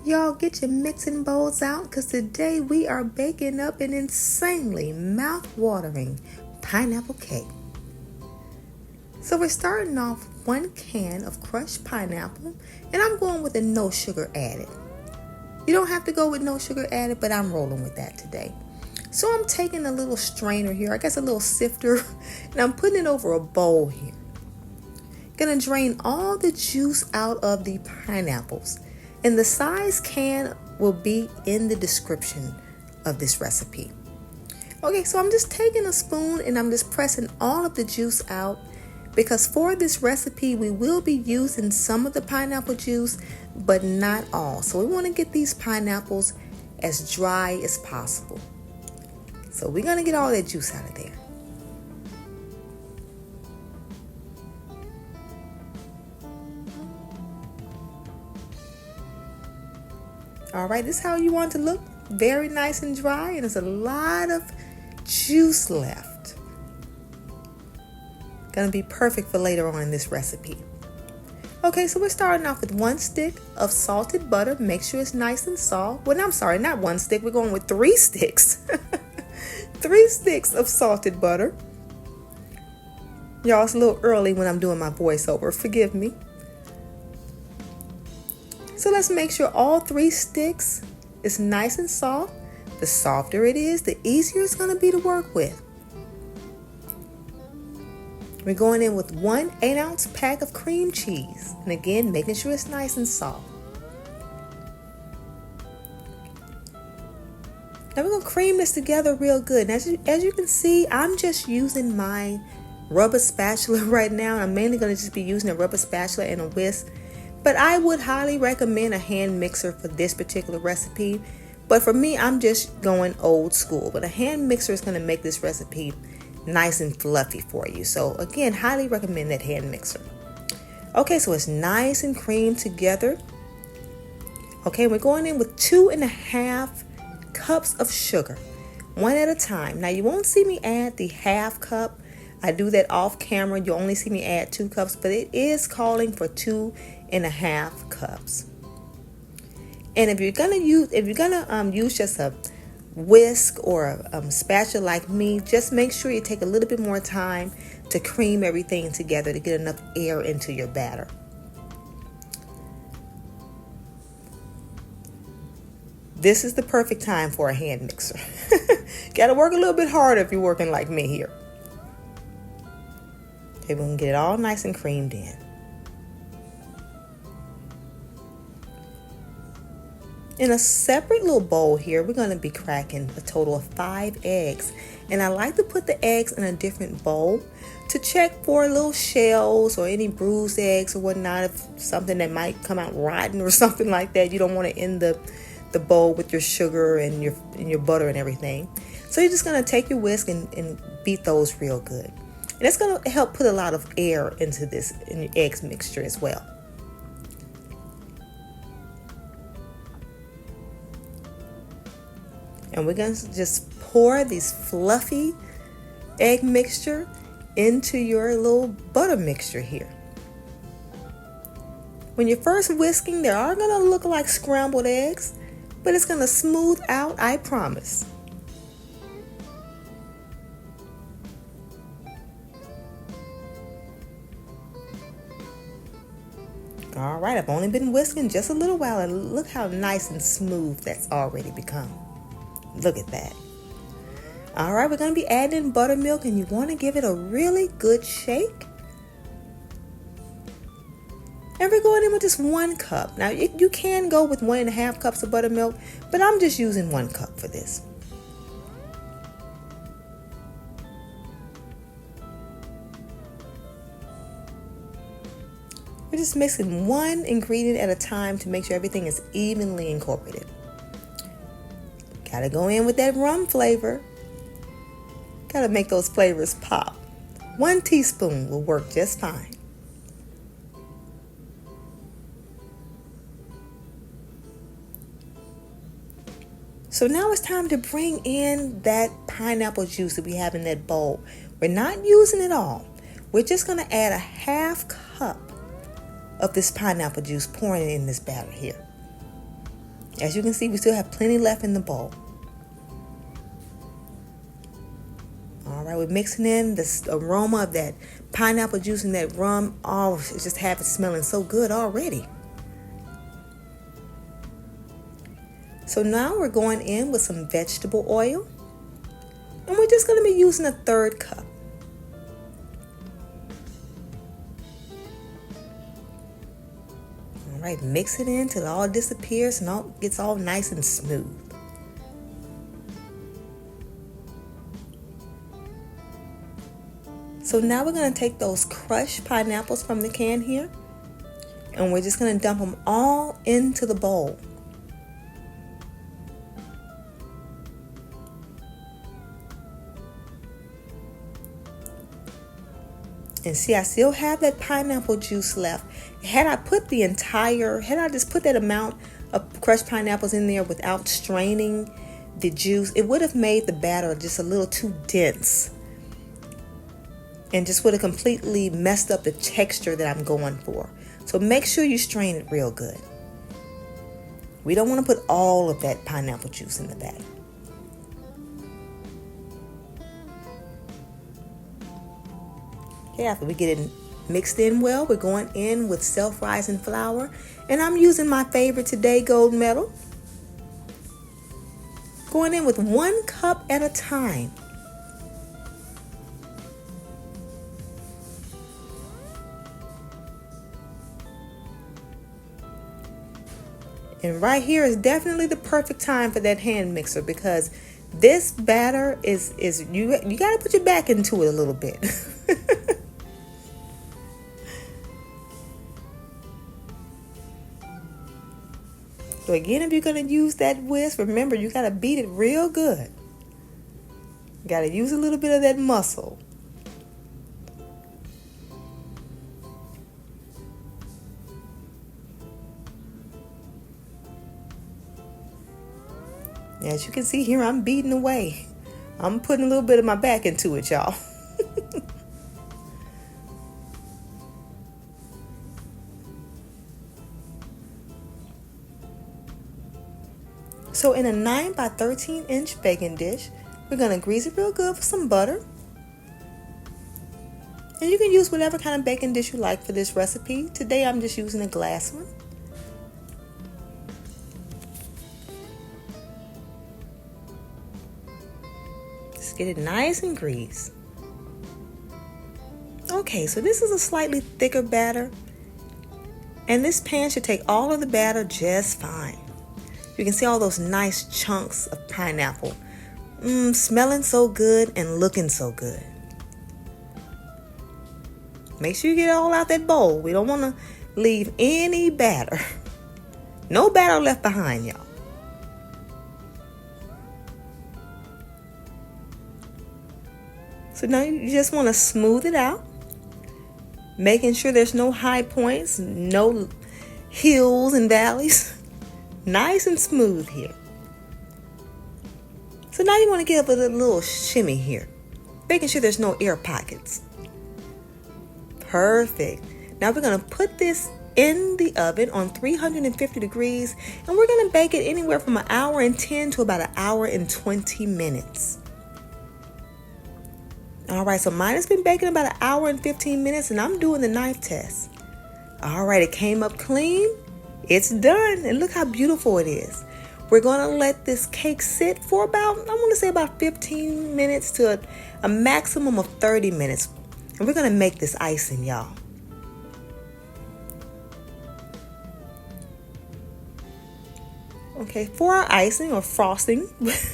Y'all get your mixing bowls out because today we are baking up an insanely mouth-watering pineapple cake. So we're starting off with 1 can of crushed pineapple, and I'm going with a no sugar added. You don't have to go with no sugar added, but I'm rolling with that today. So I'm taking a little strainer here, I guess a little sifter, and I'm putting it over a bowl here. Gonna drain all the juice out of the pineapples. And the size can will be in the description of this recipe. Okay, so I'm just taking a spoon and I'm just pressing all of the juice out because for this recipe we will be using some of the pineapple juice, but not all. So we want to get these pineapples as dry as possible. So we're going to get all that juice out of there. All right, this is how you want it to look. Very nice and dry, and there's a lot of juice left. Gonna be perfect for later on in this recipe. Okay, so we're starting off with 1 stick of salted butter. Make sure it's nice and soft. Well, I'm sorry, not 1 stick. We're going with 3 sticks. 3 sticks of salted butter. Y'all, it's a little early when I'm doing my voiceover. Forgive me. So let's make sure all 3 sticks is nice and soft. The softer it is, the easier it's going to be to work with. We're going in with 1 8-ounce pack of cream cheese. And again, making sure it's nice and soft. Now we're going to cream this together real good. And as you can see, I'm just using my rubber spatula right now. I'm mainly going to just be using a rubber spatula and a whisk. But I would highly recommend a hand mixer for this particular recipe. But for me, I'm just going old school. But a hand mixer is going to make this recipe nice and fluffy for you. So again, highly recommend that hand mixer. Okay, so it's nice and creamed together. Okay, we're going in with 2.5 cups of sugar, 1 at a time. Now you won't see me add the half cup. I do that off camera. You only see me add 2 cups, but it is calling for 2.5 cups. And if you're gonna use just a whisk or a spatula like me, just make sure you take a little bit more time to cream everything together to get enough air into your batter. This is the perfect time for a hand mixer. Gotta work a little bit harder if you're working like me here. Okay, we're gonna get it all nice and creamed in. In a separate little bowl here, we're going to be cracking a total of 5 eggs. And I like to put the eggs in a different bowl to check for little shells or any bruised eggs or whatnot. If something that might come out rotten or something like that, you don't want to end the bowl with your sugar and your butter and everything. So you're just going to take your whisk and beat those real good. And it's going to help put a lot of air into this in your eggs mixture as well. And we're going to just pour this fluffy egg mixture into your little butter mixture here. When you're first whisking, they are going to look like scrambled eggs, but it's going to smooth out, I promise. All right, I've only been whisking just a little while, and look how nice and smooth that's already become. Look at that. All right, we're going to be adding buttermilk, and you want to give it a really good shake. And we're going in with just 1 cup. Now, you can go with 1.5 cups of buttermilk, but I'm just using 1 cup for this. We're just mixing 1 ingredient at a time to make sure everything is evenly incorporated. Gotta go in with that rum flavor. Gotta make those flavors pop. 1 teaspoon will work just fine. So now it's time to bring in that pineapple juice that we have in that bowl. We're not using it all. We're just gonna add a ½ cup of this pineapple juice, pouring it in this batter here. As you can see, we still have plenty left in the bowl. All right, we're mixing in this aroma of that pineapple juice and that rum. Oh, it just have it smelling so good already. So now we're going in with some vegetable oil. And we're just going to be using a 1/3 cup. All right, mix it in till it all disappears and all gets all nice and smooth. So now we're going to take those crushed pineapples from the can here, and we're just going to dump them all into the bowl. And see, I still have that pineapple juice left. Had I just put that amount of crushed pineapples in there without straining the juice, it would have made the batter just a little too dense. And just would have completely messed up the texture that I'm going for. So make sure you strain it real good. We don't want to put all of that pineapple juice in the batter. Okay, after we get it mixed in well, we're going in with self-rising flour. And I'm using my favorite today, gold medal. Going in with 1 cup at a time. And right here is definitely the perfect time for that hand mixer, because this batter is you got to put your back into it a little bit. So again, if you're going to use that whisk, remember you got to beat it real good. You got to use a little bit of that muscle. As you can see here, I'm beating away. I'm putting a little bit of my back into it, y'all. So in a 9 by 13 inch baking dish, we're going to grease it real good with some butter. And you can use whatever kind of baking dish you like for this recipe. Today I'm just using a glass one. Just get it nice and greased. Okay, so this is a slightly thicker batter. And this pan should take all of the batter just fine. You can see all those nice chunks of pineapple. Smelling so good and looking so good. Make sure you get it all out that bowl. We don't want to leave any batter. No batter left behind, y'all. So now you just want to smooth it out. Making sure there's no high points, no hills and valleys. Nice and smooth here. So now you want to give it a little shimmy here, making sure there's no air pockets. Perfect. Now we're going to put this in the oven on 350 degrees, and we're going to bake it anywhere from 1 hour and 10 to about 1 hour and 20 minutes. All right, so mine has been baking about 1 hour and 15 minutes, and I'm doing the knife test. All right, it came up clean. It's done, and look how beautiful it is. We're going to let this cake sit for about, I want to say about 15 minutes to a maximum of 30 minutes. And we're going to make this icing, y'all. Okay, for our icing or frosting,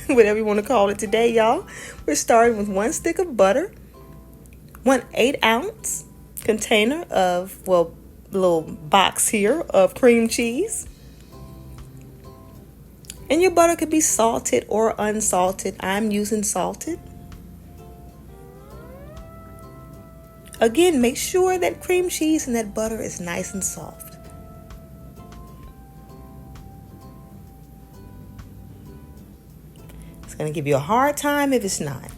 whatever you want to call it today, y'all, we're starting with 1 stick of butter, 1 8-ounce container of, little box here of cream cheese. And your butter could be salted or unsalted. I'm using salted. Again, make sure that cream cheese and that butter is nice and soft. It's going to give you a hard time if it's not.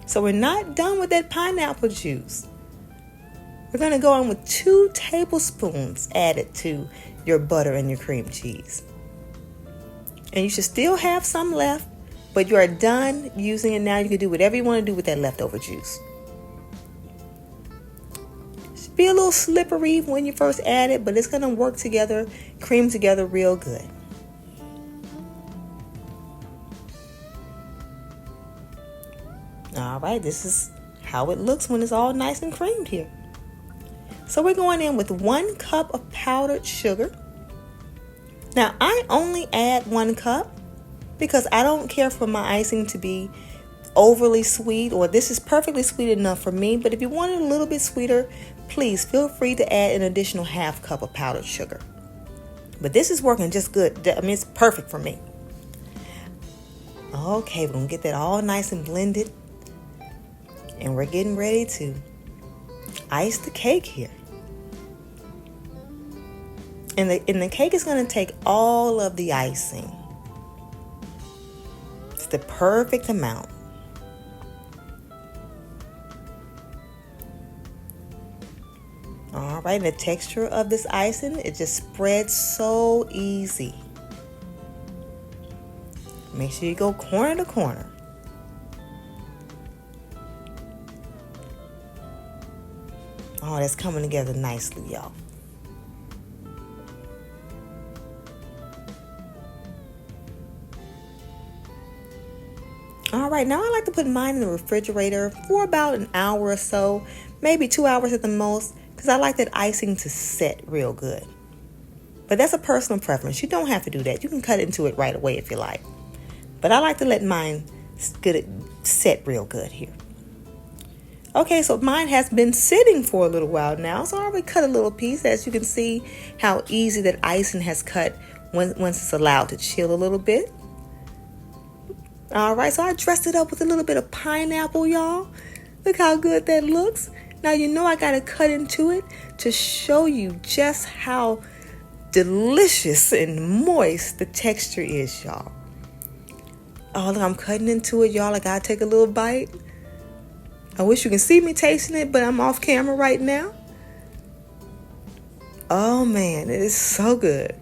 So we're not done with that pineapple juice. We're going to go on with 2 tablespoons added to your butter and your cream cheese. And you should still have some left, but you are done using it now. You can do whatever you want to do with that leftover juice. Should be a little slippery when you first add it, but it's going to work together, cream together real good. All right, this is how it looks when it's all nice and creamed here. So we're going in with 1 cup of powdered sugar. Now, I only add 1 cup because I don't care for my icing to be overly sweet, or this is perfectly sweet enough for me. But if you want it a little bit sweeter, please feel free to add an additional ½ cup of powdered sugar. But this is working just good. I mean, it's perfect for me. Okay, we're going to get that all nice and blended. And we're getting ready to ice the cake here. And the cake is going to take all of the icing. It's the perfect amount. All right, and the texture of this icing, it just spreads so easy. Make sure you go corner to corner. Oh, that's coming together nicely, y'all. All right, now I like to put mine in the refrigerator for about an hour or so, maybe 2 hours at the most, because I like that icing to set real good. But that's a personal preference. You don't have to do that. You can cut into it right away if you like. But I like to let mine get it set real good here. Okay, so mine has been sitting for a little while now, so I already cut a little piece. As you can see how easy that icing has cut once it's allowed to chill a little bit. All right, so I dressed it up with a little bit of pineapple, y'all. Look how good that looks. Now, you know I got to cut into it to show you just how delicious and moist the texture is, y'all. Oh, look, I'm cutting into it, y'all. I got to take a little bite. I wish you can see me tasting it, but I'm off camera right now. Oh, man, it is so good.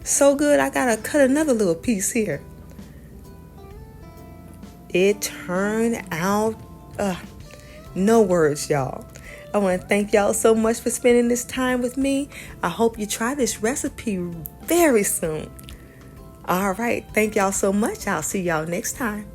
So good, I got to cut another little piece here. It turned out, no words, y'all. I want to thank y'all so much for spending this time with me. I hope you try this recipe very soon. All right, thank y'all so much. I'll see y'all next time.